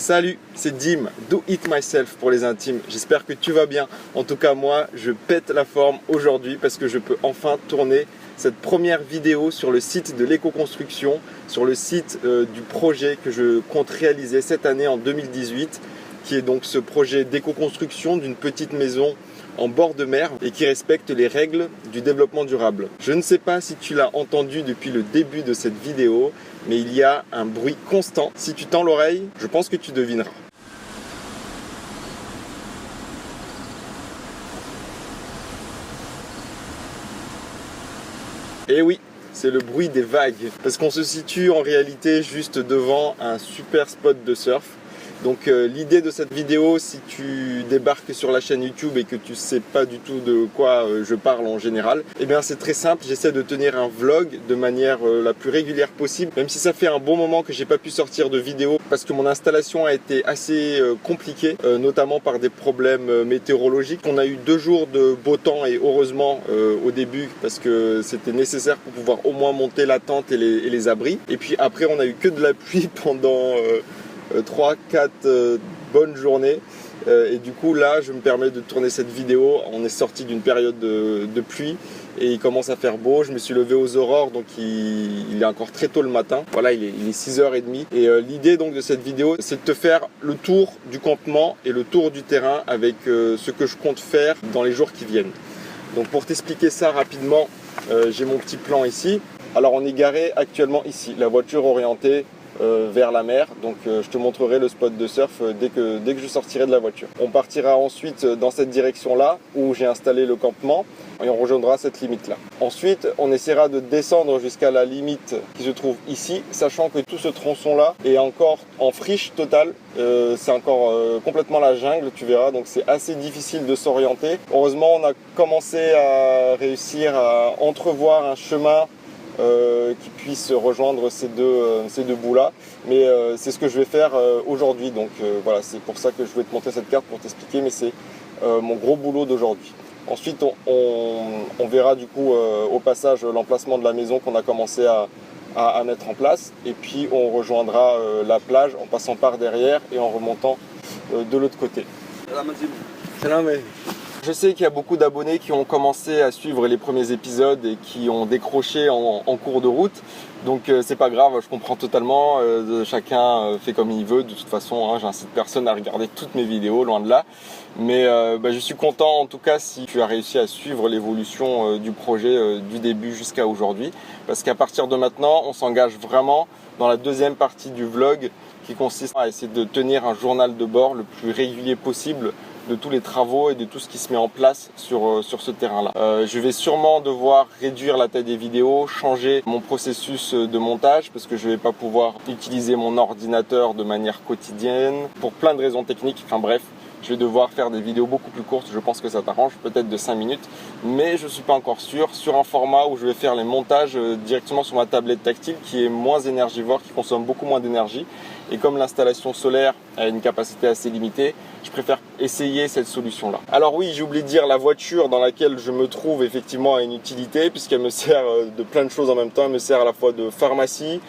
Salut, c'est Dim, Do It Myself pour les intimes. J'espère que tu vas bien. En tout cas, moi, je pète la forme aujourd'hui parce que je peux enfin tourner cette première vidéo sur le site de l'éco-construction, sur le site du projet que je compte réaliser cette année en 2018, qui est donc ce projet d'éco-construction d'une petite maison en bord de mer et qui respecte les règles du développement durable. Je ne sais pas si tu l'as entendu depuis le début de cette vidéo, mais il y a un bruit constant. Si tu tends l'oreille, je pense que tu devineras. Et oui, c'est le bruit des vagues, parce qu'on se situe en réalité juste devant un super spot de surf. Donc l'idée de cette vidéo, si tu débarques sur la chaîne YouTube et que tu sais pas du tout de quoi je parle en général, eh bien c'est très simple, j'essaie de tenir un vlog de manière la plus régulière possible, même si ça fait un bon moment que j'ai pas pu sortir de vidéo parce que mon installation a été assez compliquée, notamment par des problèmes météorologiques. On a eu 2 jours de beau temps et heureusement au début parce que c'était nécessaire pour pouvoir au moins monter la tente et les abris. Et puis après on a eu que de la pluie pendant 3-4 bonnes journées et du coup là je me permets de tourner cette vidéo. On est sorti d'une période de pluie et il commence à faire beau. Je me suis levé aux aurores, donc il est encore très tôt le matin. Voilà, il est 6h30 et l'idée donc de cette vidéo, c'est de te faire le tour du campement et le tour du terrain avec ce que je compte faire dans les jours qui viennent. Donc pour t'expliquer ça rapidement, j'ai mon petit plan ici. Alors on est garé actuellement ici, la voiture orientée vers la mer, donc je te montrerai le spot de surf dès que je sortirai de la voiture. On partira ensuite dans cette direction là où j'ai installé le campement et on rejoindra cette limite là. Ensuite on essaiera de descendre jusqu'à la limite qui se trouve ici, sachant que tout ce tronçon là est encore en friche totale, c'est encore complètement la jungle, tu verras, donc c'est assez difficile de s'orienter. Heureusement on a commencé à réussir à entrevoir un chemin qui puisse rejoindre ces deux bouts là, mais c'est ce que je vais faire aujourd'hui. Donc voilà, c'est pour ça que je voulais te montrer cette carte pour t'expliquer, mais c'est mon gros boulot d'aujourd'hui. Ensuite on verra du coup au passage l'emplacement de la maison qu'on a commencé à mettre en place, et puis on rejoindra la plage en passant par derrière et en remontant de l'autre côté. Je sais qu'il y a beaucoup d'abonnés qui ont commencé à suivre les premiers épisodes et qui ont décroché en cours de route. Donc c'est pas grave, je comprends totalement, chacun fait comme il veut. De toute façon, hein, j'incite personne à regarder toutes mes vidéos, loin de là. Mais je suis content en tout cas si tu as réussi à suivre l'évolution du projet du début jusqu'à aujourd'hui. Parce qu'à partir de maintenant, on s'engage vraiment dans la deuxième partie du vlog qui consiste à essayer de tenir un journal de bord le plus régulier possible de tous les travaux et de tout ce qui se met en place sur ce terrain-là. Je vais sûrement devoir réduire la taille des vidéos, changer mon processus de montage parce que je ne vais pas pouvoir utiliser mon ordinateur de manière quotidienne pour plein de raisons techniques. Enfin bref, je vais devoir faire des vidéos beaucoup plus courtes. Je pense que ça t'arrange, peut-être de 5 minutes, mais je ne suis pas encore sûr, sur un format où je vais faire les montages directement sur ma tablette tactile qui est moins énergivore, qui consomme beaucoup moins d'énergie. Et comme l'installation solaire a une capacité assez limitée, je préfère essayer cette solution-là. Alors oui, j'ai oublié de dire, la voiture dans laquelle je me trouve effectivement a une utilité puisqu'elle me sert de plein de choses en même temps. Elle me sert à la fois de pharmacie,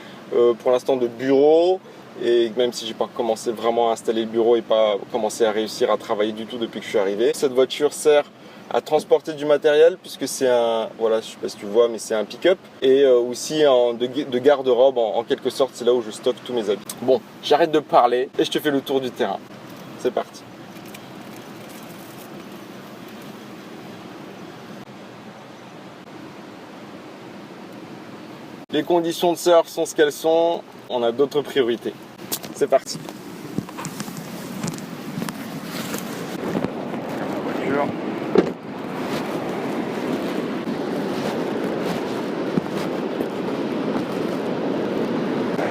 pour l'instant de bureau, et même si j'ai pas commencé vraiment à installer le bureau et pas commencé à réussir à travailler du tout depuis que je suis arrivé. Cette voiture sert à transporter du matériel puisque c'est un, voilà, je sais pas si tu vois, mais c'est un pick-up, et aussi de garde-robe en quelque sorte. C'est là où je stocke tous mes habits. Bon, j'arrête de parler et je te fais le tour du terrain. C'est parti. Les conditions de surf sont ce qu'elles sont, on a d'autres priorités. C'est parti. Voiture.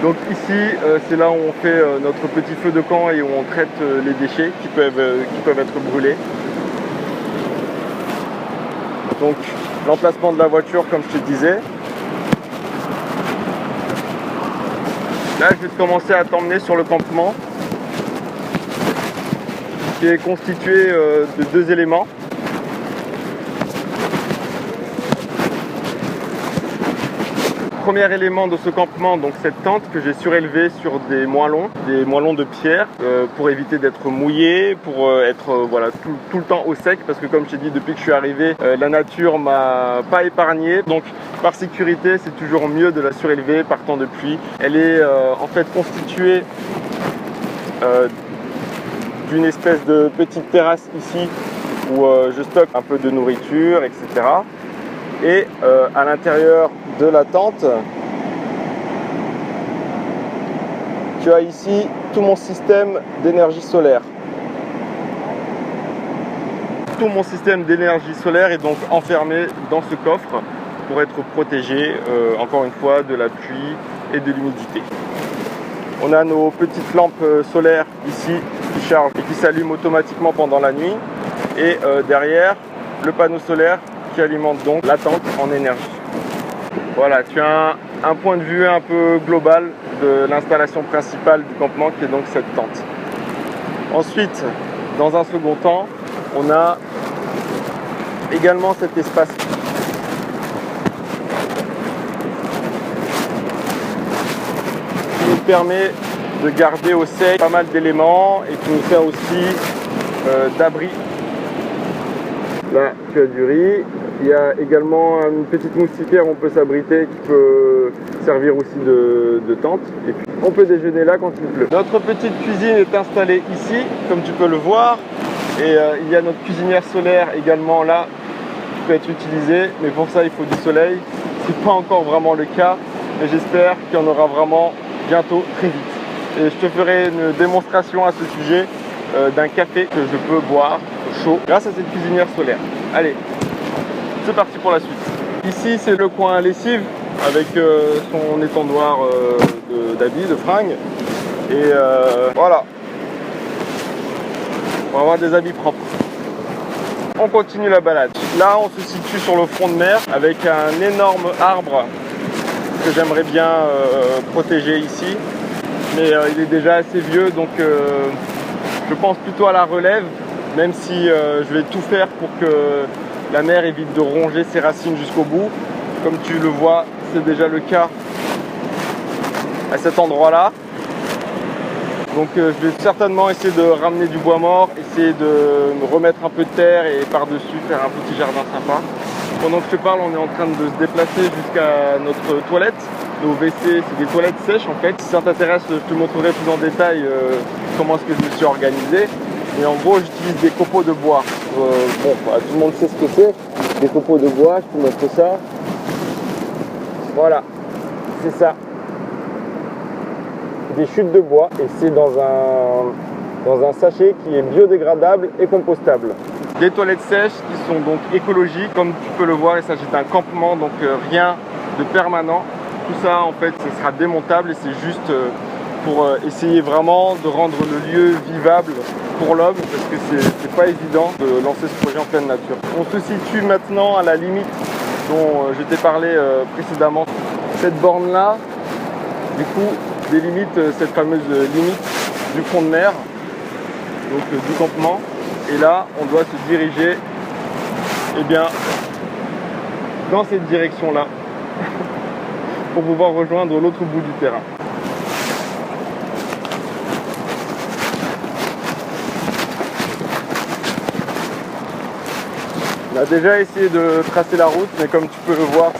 Donc ici, c'est là où on fait notre petit feu de camp et où on traite les déchets qui peuvent être brûlés. Donc l'emplacement de la voiture, comme je te disais. Là, je vais commencer à t'emmener sur le campement qui est constitué de 2 éléments. premier élément de ce campement, donc cette tente que j'ai surélevée sur des moellons de pierre pour éviter d'être mouillé, pour être voilà, tout le temps au sec, parce que comme je t'ai dit, depuis que je suis arrivé, la nature m'a pas épargné. Donc par sécurité, c'est toujours mieux de la surélever par temps de pluie. Elle est en fait constituée d'une espèce de petite terrasse ici où je stocke un peu de nourriture, etc. Et à l'intérieur de la tente, tu as ici tout mon système d'énergie solaire. Tout mon système d'énergie solaire est donc enfermé dans ce coffre pour être protégé, encore une fois, de la pluie et de l'humidité. On a nos petites lampes solaires ici qui chargent et qui s'allument automatiquement pendant la nuit. Et derrière, le panneau solaire qui alimente donc la tente en énergie. Voilà, tu as un point de vue un peu global de l'installation principale du campement qui est donc cette tente. Ensuite, dans un second temps, on a également cet espace qui nous permet de garder au sec pas mal d'éléments et qui nous sert aussi d'abri. Là, tu as du riz. Il y a également une petite moustiquaire où on peut s'abriter qui peut servir aussi de tente. Et puis, on peut déjeuner là quand il pleut. Notre petite cuisine est installée ici, comme tu peux le voir. Et il y a notre cuisinière solaire également là, qui peut être utilisée. Mais pour ça, il faut du soleil. Ce n'est pas encore vraiment le cas. Mais j'espère qu'il y en aura vraiment bientôt, très vite. Et je te ferai une démonstration à ce sujet d'un café que je peux boire chaud grâce à cette cuisinière solaire. Allez, c'est parti pour la suite. Ici, c'est le coin lessive avec son étendoir d'habits, de fringues. Et voilà. On va avoir des habits propres. On continue la balade. Là, on se situe sur le front de mer avec un énorme arbre que j'aimerais bien protéger ici. Mais il est déjà assez vieux, donc je pense plutôt à la relève, même si je vais tout faire pour que la mer évite de ronger ses racines jusqu'au bout. Comme tu le vois, c'est déjà le cas à cet endroit-là. Donc je vais certainement essayer de ramener du bois mort, essayer de me remettre un peu de terre et par-dessus faire un petit jardin sympa. Pendant que je te parle, on est en train de se déplacer jusqu'à notre toilette. Nos WC, c'est des toilettes sèches en fait. Si ça t'intéresse, je te montrerai plus en détail comment est-ce que je me suis organisé. Et en gros, j'utilise des copeaux de bois. Bon, tout le monde sait ce que c'est. Des copeaux de bois, je te montre ça. Voilà, c'est ça. Des chutes de bois et c'est dans un sachet qui est biodégradable et compostable. Des toilettes sèches qui sont donc écologiques, comme tu peux le voir, il s'agit d'un campement, donc rien de permanent. Tout ça en fait, ce sera démontable et c'est juste pour essayer vraiment de rendre le lieu vivable pour l'homme, parce que c'est pas évident de lancer ce projet en pleine nature. On se situe maintenant à la limite dont je t'ai parlé précédemment. Cette borne là, du coup, délimite cette fameuse limite du front de mer, donc du campement. Et là, on doit se diriger dans cette direction-là pour pouvoir rejoindre l'autre bout du terrain. On a déjà essayé de tracer la route, mais comme tu peux le voir,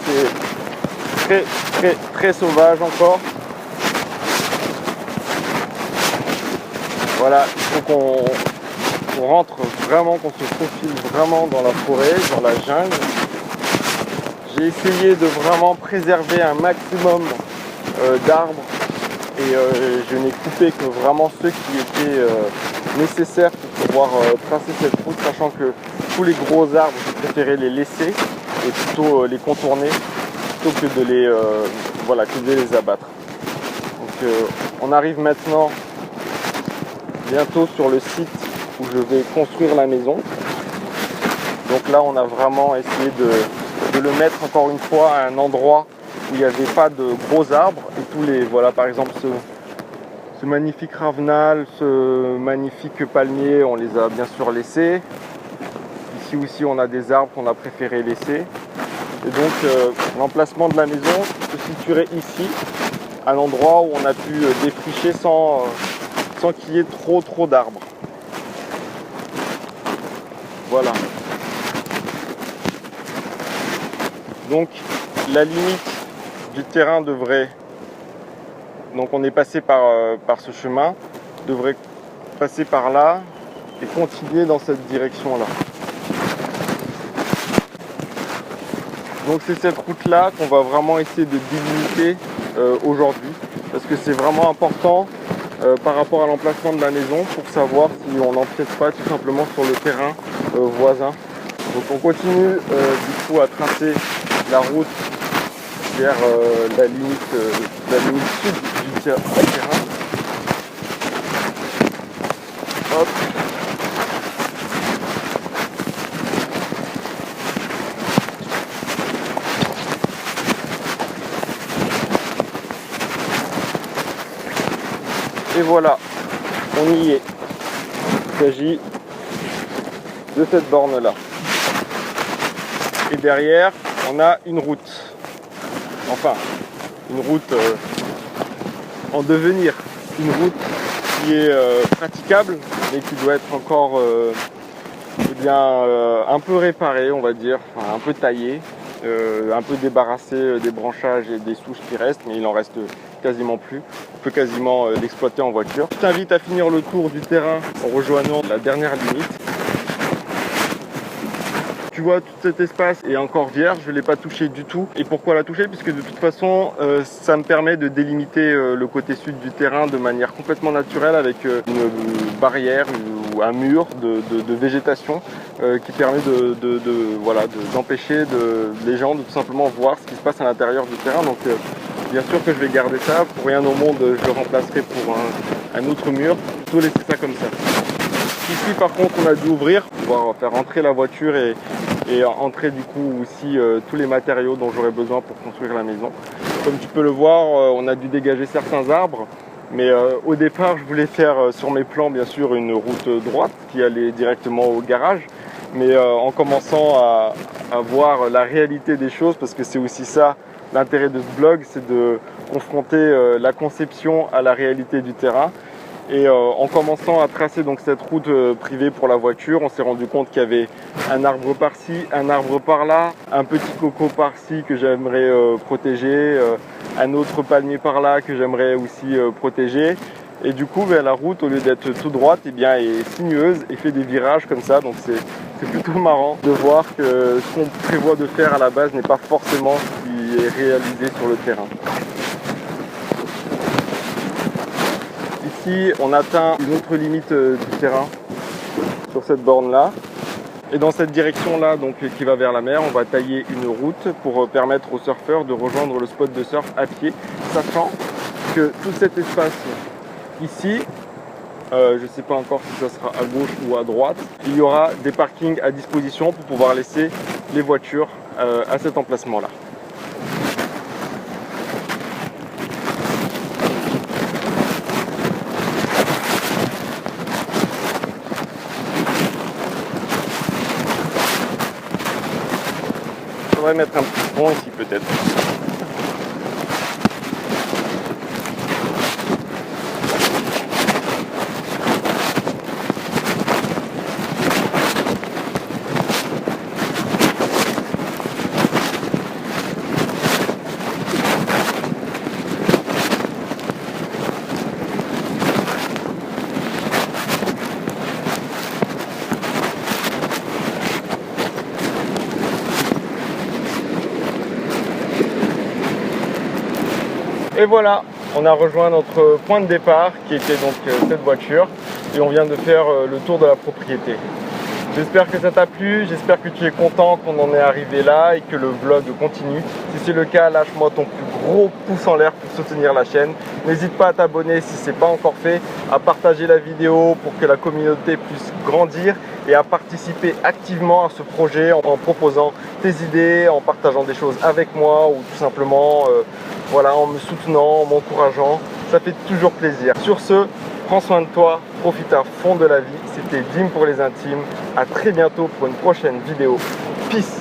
c'est très sauvage encore. Voilà, il faut qu'on rentre vraiment, qu'on se faufile vraiment dans la forêt, dans la jungle. J'ai essayé de vraiment préserver un maximum d'arbres et je n'ai coupé que vraiment ceux qui étaient nécessaires pour pouvoir tracer cette route, sachant que tous les gros arbres, je préférais les laisser et plutôt les contourner plutôt que de les abattre. Donc on arrive maintenant bientôt sur le site où je vais construire la maison. Donc là on a vraiment essayé de le mettre encore une fois à un endroit où il n'y avait pas de gros arbres et tous les, voilà, par exemple ce magnifique ravenal, ce magnifique palmier, on les a bien sûr laissés. Ici aussi on a des arbres qu'on a préféré laisser. Et donc l'emplacement de la maison se situerait ici, à l'endroit où on a pu défricher sans qu'il y ait trop d'arbres. Voilà. Donc la limite du terrain devrait, donc on est passé par ce chemin, devrait passer par là et continuer dans cette direction là. Donc c'est cette route là qu'on va vraiment essayer de délimiter aujourd'hui, parce que c'est vraiment important par rapport à l'emplacement de la maison pour savoir si on n'empiète pas tout simplement sur le terrain voisin. Donc on continue du coup à tracer la route vers la limite sud du terrain. Hop. Et voilà, on y est. Il s'agit de cette borne là. Et derrière, on a une route. Enfin, une route en devenir. Une route qui est praticable, mais qui doit être encore un peu réparée, on va dire, enfin, un peu taillée, un peu débarrassée des branchages et des souches qui restent, mais il en reste quasiment plus. On peut quasiment l'exploiter en voiture. Je t'invite à finir le tour du terrain en rejoignant la dernière limite. Tu vois, tout cet espace est encore vierge, je ne l'ai pas touché du tout. Et pourquoi la toucher? Puisque de toute façon, ça me permet de délimiter le côté sud du terrain de manière complètement naturelle avec une barrière ou un mur de végétation qui permet d'empêcher les gens de tout simplement voir ce qui se passe à l'intérieur du terrain. Donc bien sûr que je vais garder ça, pour rien au monde je le remplacerai pour un autre mur, plutôt laisser ça comme ça. Ici par contre on a dû ouvrir pour pouvoir faire rentrer la voiture et entrer du coup aussi tous les matériaux dont j'aurais besoin pour construire la maison. Comme tu peux le voir, on a dû dégager certains arbres, mais au départ je voulais faire sur mes plans bien sûr une route droite qui allait directement au garage, mais en commençant à voir la réalité des choses, parce que c'est aussi ça l'intérêt de ce blog, c'est de confronter la conception à la réalité du terrain. Et en commençant à tracer donc cette route privée pour la voiture, on s'est rendu compte qu'il y avait un arbre par-ci, un arbre par-là, un petit coco par-ci que j'aimerais protéger, un autre palmier par-là que j'aimerais aussi protéger. Et du coup, la route, au lieu d'être tout droite, est sinueuse et fait des virages comme ça. Donc c'est plutôt marrant de voir que ce qu'on prévoit de faire à la base n'est pas forcément ce qui est réalisé sur le terrain. Ici, on atteint une autre limite du terrain sur cette borne-là. Et dans cette direction-là, donc qui va vers la mer, on va tailler une route pour permettre aux surfeurs de rejoindre le spot de surf à pied, sachant que tout cet espace ici, je ne sais pas encore si ça sera à gauche ou à droite, il y aura des parkings à disposition pour pouvoir laisser les voitures à cet emplacement-là. Je devrais mettre un petit pont ici peut-être. Et voilà, on a rejoint notre point de départ qui était donc cette voiture et on vient de faire le tour de la propriété. J'espère que ça t'a plu, j'espère que tu es content qu'on en est arrivé là et que le vlog continue. Si c'est le cas, lâche-moi ton plus gros pouce en l'air pour soutenir la chaîne. N'hésite pas à t'abonner si ce n'est pas encore fait, à partager la vidéo pour que la communauté puisse grandir et à participer activement à ce projet en proposant tes idées, en partageant des choses avec moi ou tout simplement en me soutenant, en m'encourageant. Ça fait toujours plaisir. Sur ce, prends soin de toi, profite à fond de la vie. C'était Dim pour les intimes. À très bientôt pour une prochaine vidéo. Peace!